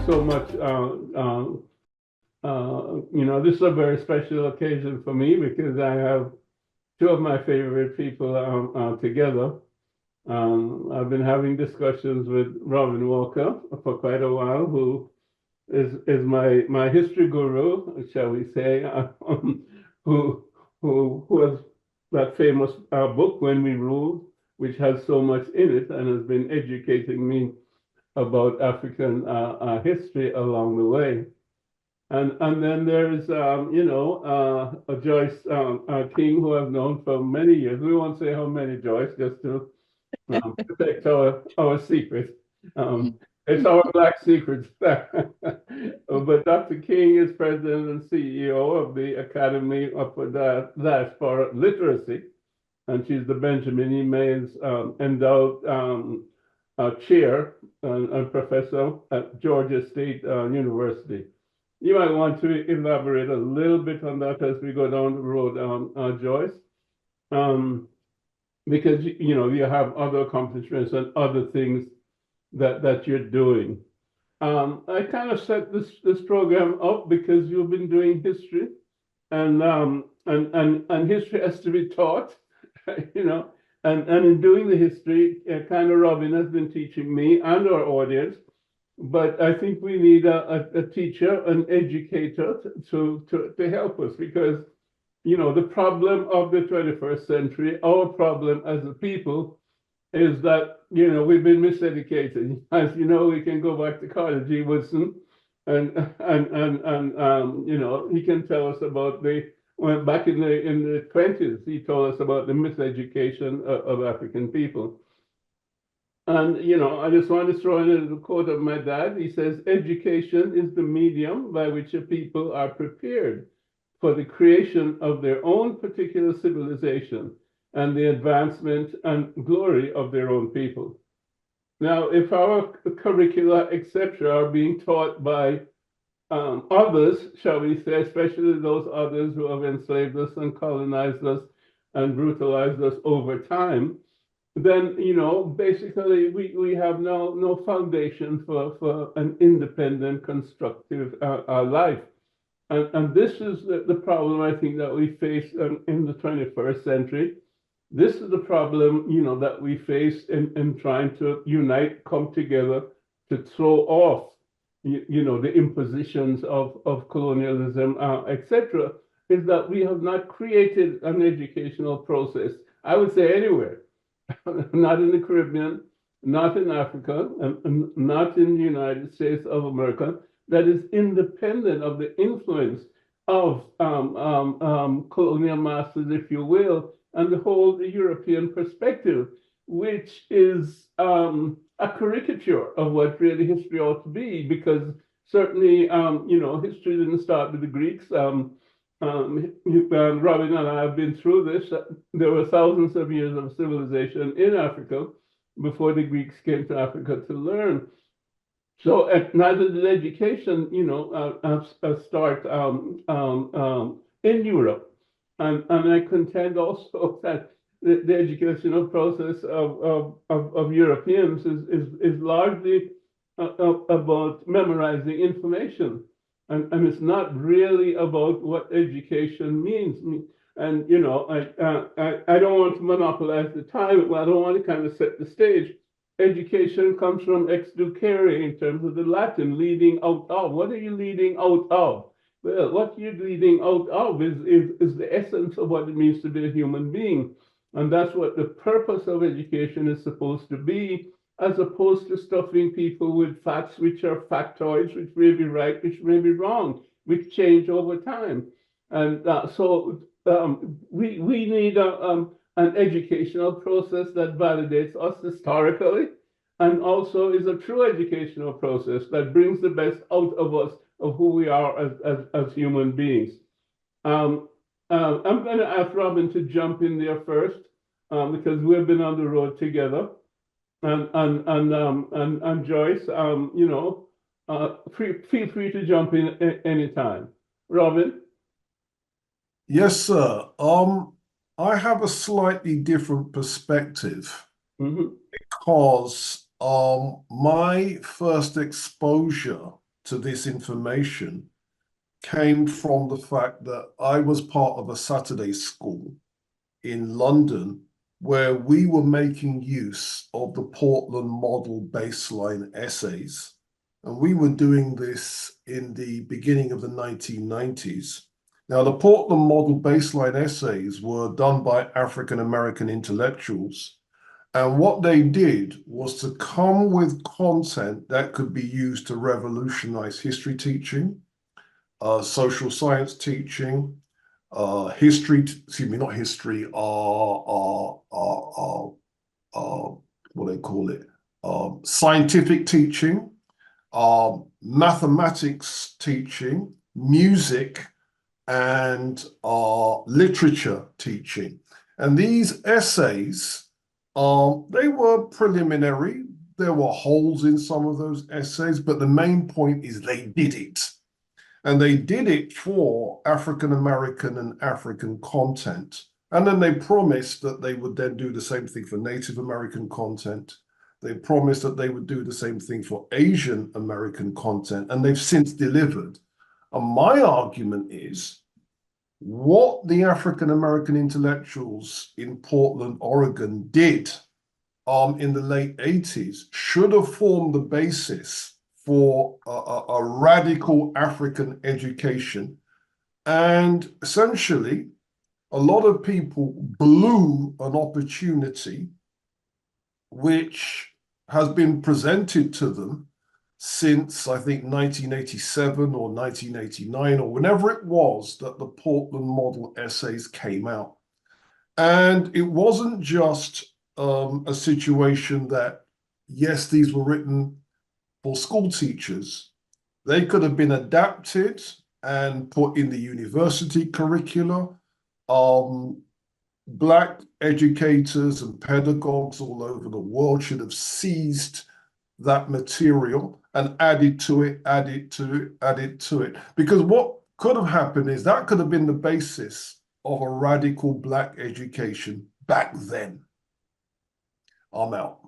so much. This is a very special occasion for me because I have two of my favorite people together. I've been having discussions with Robin Walker for quite a while, who is my history guru, shall we say, who has that famous book When We Ruled, which has so much in it and has been educating me about African history along the way. And then there's Joyce King, who I've known for many years. We won't say how many, Joyce, just to protect our secret. It's our black secrets. But Dr. King is president and CEO of the Academy for Diaspora Literacy, and she's the Benjamin E. Mays Endowed Chair and Professor at Georgia State University. You might want to elaborate a little bit on that as we go down the road, Joyce, because you have other accomplishments and other things that you're doing. I kind of set this program up because you've been doing history, and history has to be taught, and in doing the history, kind of Robin has been teaching me and our audience. But I think we need a teacher, an educator to help us, because, the problem of the 21st century, our problem as a people, is that, we've been miseducated. As you know, we can go back to Carter G. Woodson, and he can tell us about back in the 20s, he told us about the miseducation of African people. And, I just want to throw in a little quote of my dad. He says, education is the medium by which a people are prepared for the creation of their own particular civilization and the advancement and glory of their own people. Now, if our curricula, etc., are being taught by others, shall we say, especially those others who have enslaved us and colonized us and brutalized us over time, then, basically we have no foundation for an independent, constructive life. And this is the problem, I think, that we face in the 21st century. This is the problem, that we face in trying to unite, come together to throw off, the impositions of colonialism, etc., is that we have not created an educational process, I would say anywhere. Not in the Caribbean, not in Africa, and not in the United States of America, that is independent of the influence of colonial masters, if you will, and the whole European perspective, which is a caricature of what really history ought to be, because certainly, history didn't start with the Greeks. Robin and I have been through this. There were thousands of years of civilization in Africa before the Greeks came to Africa to learn. So neither did education, start in Europe. And I contend also that the educational process of Europeans is largely about memorizing information. And it's not really about what education means. And, I don't want to monopolize the time. I don't want to kind of set the stage. Education comes from exducere in terms of the Latin, leading out of. What are you leading out of? Well, what you're leading out of is the essence of what it means to be a human being. And that's what the purpose of education is supposed to be, as opposed to stuffing people with facts which are factoids, which may be right, which may be wrong, which change over time. And so we need an educational process that validates us historically, and also is a true educational process that brings the best out of us, of who we are as human beings. I'm going to ask Robin to jump in there first, because we've been on the road together. And Joyce, feel free to jump in anytime. Robin? Yes, sir. I have a slightly different perspective, because my first exposure to this information came from the fact that I was part of a Saturday school in London where we were making use of the Portland model baseline essays. And we were doing this in the beginning of the 1990s. Now, the Portland model baseline essays were done by African American intellectuals. And what they did was to come with content that could be used to revolutionize history teaching, social science teaching, history, excuse me, not history, what they call it, scientific teaching, mathematics teaching, music, and literature teaching. And these essays, they were preliminary. There were holes in some of those essays, but the main point is they did it. And they did it for African American and African content. And then they promised that they would then do the same thing for Native American content. They promised that they would do the same thing for Asian American content, and they've since delivered. And my argument is what the African American intellectuals in Portland, Oregon did in the late 80s should have formed the basis for a radical African education. And essentially, a lot of people blew an opportunity which has been presented to them since, I think, 1987 or 1989, or whenever it was that the Portland model essays came out. And it wasn't just a situation that, yes, these were written for school teachers. They could have been adapted and put in the university curricula. Black educators and pedagogues all over the world should have seized that material and added to it. Because what could have happened is that could have been the basis of a radical Black education back then. I'm out.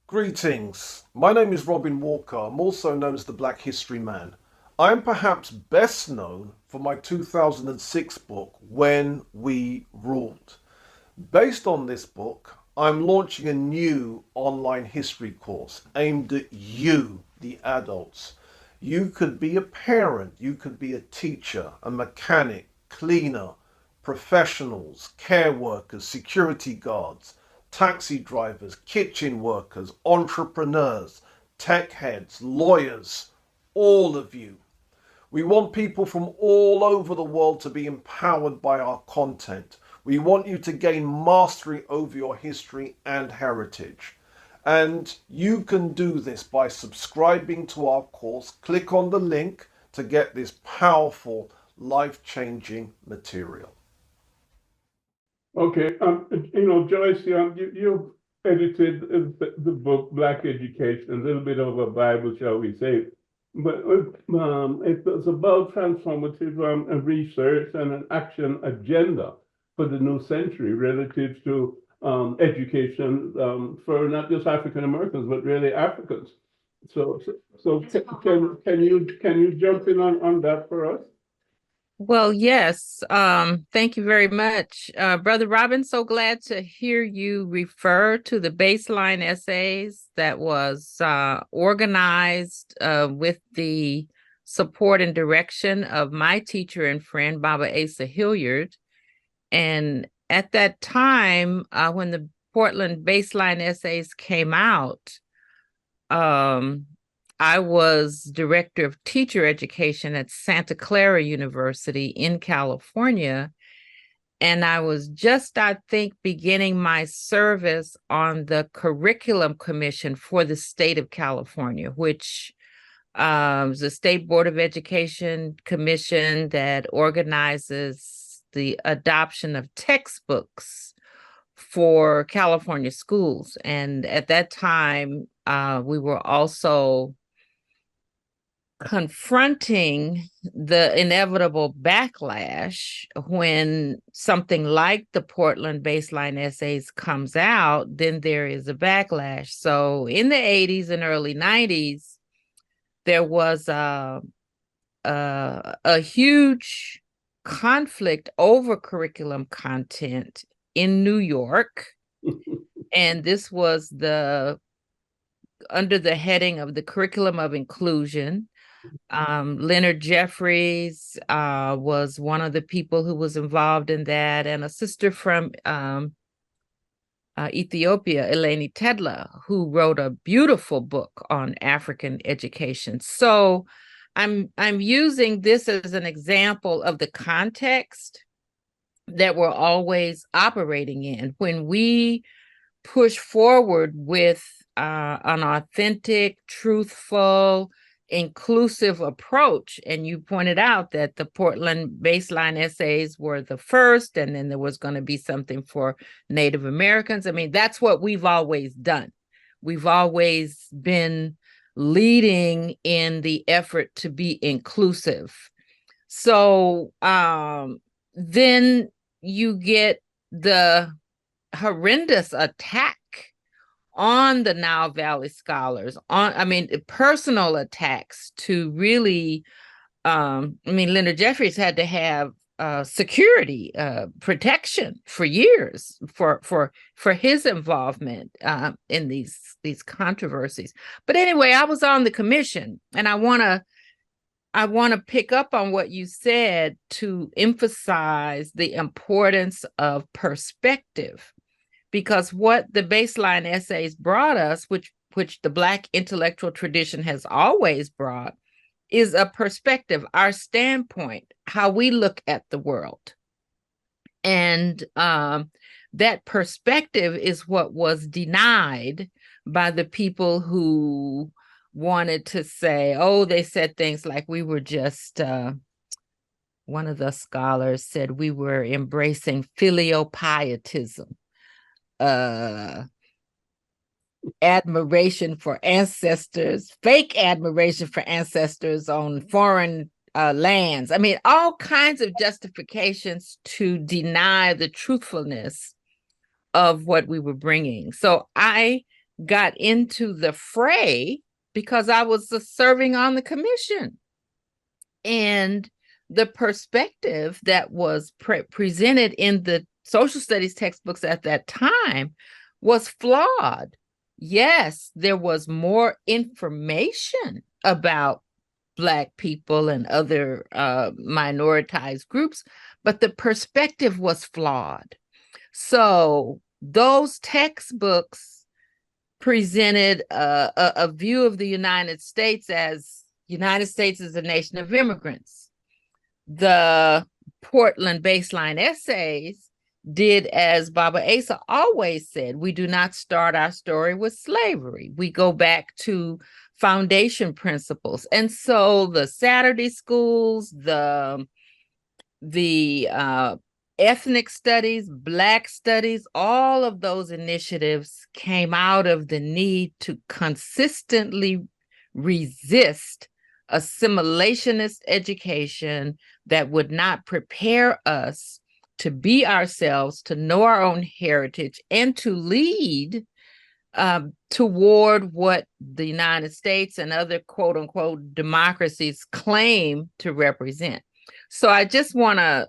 Greetings, my name is Robin Walker. I'm also known as the Black History Man. I am perhaps best known for my 2006 book, When We Ruled. Based on this book, I'm launching a new online history course aimed at you, the adults. You could be a parent, you could be a teacher, a mechanic, cleaner, professionals, care workers, security guards, taxi drivers, kitchen workers, entrepreneurs, tech heads, lawyers, all of you. We want people from all over the world to be empowered by our content. We want you to gain mastery over your history and heritage. And you can do this by subscribing to our course. Click on the link to get this powerful, life-changing material. Okay, Joyce, you edited the book Black Education, a little bit of a Bible, shall we say, but it was about transformative research and an action agenda for the new century relative to education for not just African Americans, but really Africans. So can you jump in on that for us? Well, yes. Thank you very much. Brother Robin, so glad to hear you refer to the baseline essays that was organized with the support and direction of my teacher and friend, Baba Asa Hilliard. And at that time, when the Portland baseline essays came out, I was director of teacher education at Santa Clara University in California. And I was just, I think, beginning my service on the Curriculum Commission for the state of California, which is a state board of education commission that organizes the adoption of textbooks for California schools. And at that time, we were also confronting the inevitable backlash when something like the Portland baseline essays comes out, then there is a backlash. So in the 80s and early 90s, there was a huge conflict over curriculum content in New York. And this was under the heading of the curriculum of inclusion. Leonard Jeffries was one of the people who was involved in that, and a sister from Ethiopia, Eleni Tedla, who wrote a beautiful book on African education. So I'm using this as an example of the context that we're always operating in. When we push forward with an authentic, truthful, inclusive approach, and you pointed out that the Portland baseline essays were the first, and then there was going to be something for Native Americans. I mean, that's what we've always done. We've always been leading in the effort to be inclusive. So then you get the horrendous attack on the Nile Valley scholars, personal attacks to really, Leonard Jeffries had to have security protection for years for his involvement in these controversies. But anyway, I was on the commission, and I want to pick up on what you said to emphasize the importance of perspective. Because what the baseline essays brought us, which the Black intellectual tradition has always brought, is a perspective, our standpoint, how we look at the world. And that perspective is what was denied by the people who wanted to say, they said things like we were just, one of the scholars said we were embracing filiopietism. Admiration for ancestors, fake admiration for ancestors on foreign lands. I mean, all kinds of justifications to deny the truthfulness of what we were bringing. So I got into the fray because I was serving on the commission. And the perspective that was presented in the social studies textbooks at that time was flawed. Yes, there was more information about Black people and other minoritized groups, but the perspective was flawed. So those textbooks presented a view of the United States as a nation of immigrants. The Portland baseline essays did as Baba Asa always said, we do not start our story with slavery. We go back to foundation principles. And so the Saturday schools, the ethnic studies, Black studies, all of those initiatives came out of the need to consistently resist assimilationist education that would not prepare us to be ourselves, to know our own heritage, and to lead toward what the United States and other quote unquote democracies claim to represent. So I just want to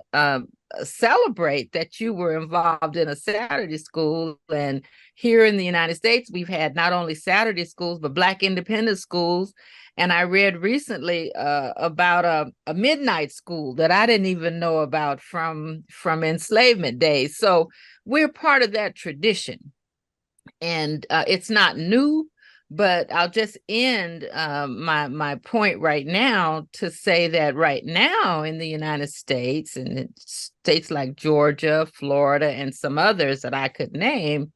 celebrate that you were involved in a Saturday school. And here in the United States, we've had not only Saturday schools, but Black independent schools. And I read recently about a midnight school that I didn't even know about from enslavement days. So we're part of that tradition. And it's not new, but I'll just end my point right now to say that right now in the United States, and in states like Georgia, Florida, and some others that I could name,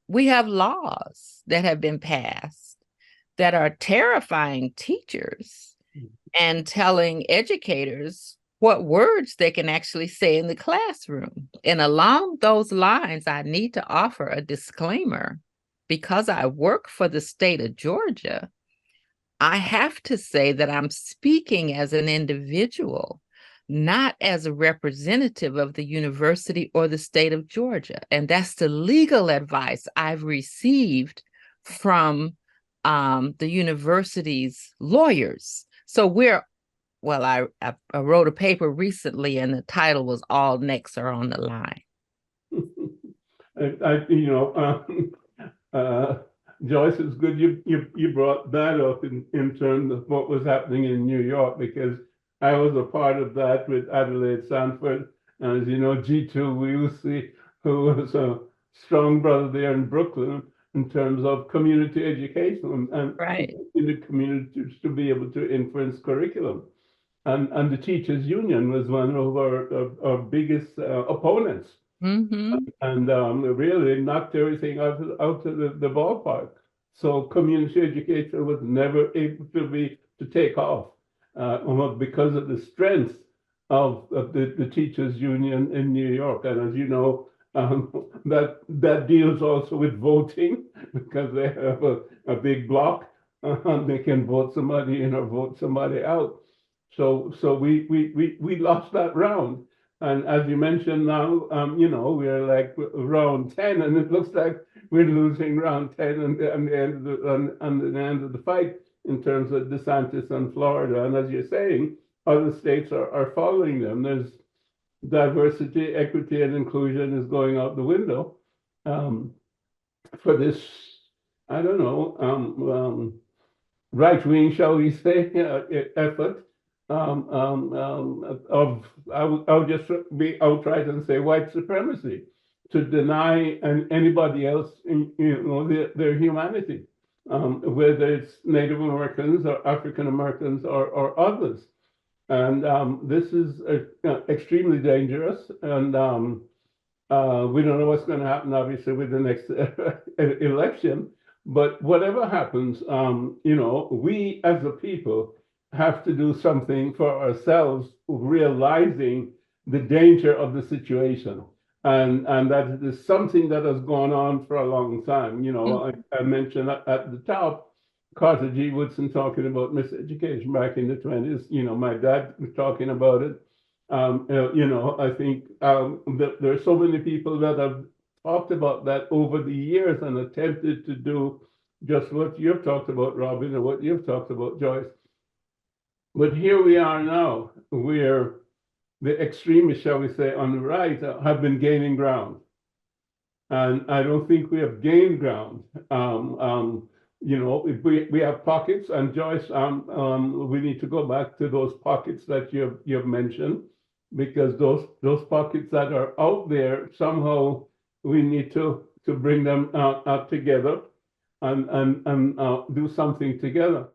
we have laws that have been passed that are terrifying teachers and telling educators what words they can actually say in the classroom. And along those lines, I need to offer a disclaimer. Because I work for the state of Georgia, I have to say that I'm speaking as an individual, not as a representative of the university or the state of Georgia. And that's the legal advice I've received from the university's lawyers. So I wrote a paper recently, and the title was "All Necks Are on the Line." Joyce, it's good you brought that up in terms of what was happening in New York, because I was a part of that with Adelaide Sanford. And as you know, G2, we used to see who was a strong brother there in Brooklyn in terms of community education and Right. in the communities to be able to influence curriculum. And the teachers union was one of our biggest opponents. Mm-hmm. And really knocked everything out of the ballpark. So community education was never able to take off because of the strength of the teachers union in New York. And as you know, that deals also with voting, because they have a big block, and they can vote somebody in or vote somebody out. So we lost that round. And as you mentioned now, we're like round 10, and it looks like we're losing round 10 and the end of the fight in terms of DeSantis and Florida. And as you're saying, other states are following them. There's diversity, equity, and inclusion is going out the window for this, I don't know, right wing, shall we say, effort. I'll just be outright and say white supremacy, to deny anybody else, their humanity, whether it's Native Americans or African Americans or others. And this is extremely dangerous. And we don't know what's going to happen, obviously, with the next election. But whatever happens, we as a people have to do something for ourselves, realizing the danger of the situation. And that it is something that has gone on for a long time. I mentioned at the top, Carter G. Woodson talking about miseducation back in the 20s. My dad was talking about it. I think there are so many people that have talked about that over the years and attempted to do just what you've talked about, Robin, and what you've talked about, Joyce. But here we are now, where the extremists, shall we say, on the right have been gaining ground. And I don't think we have gained ground. We have pockets, and Joyce, we need to go back to those pockets that you've mentioned, because those pockets that are out there, somehow we need to bring them out together and do something together.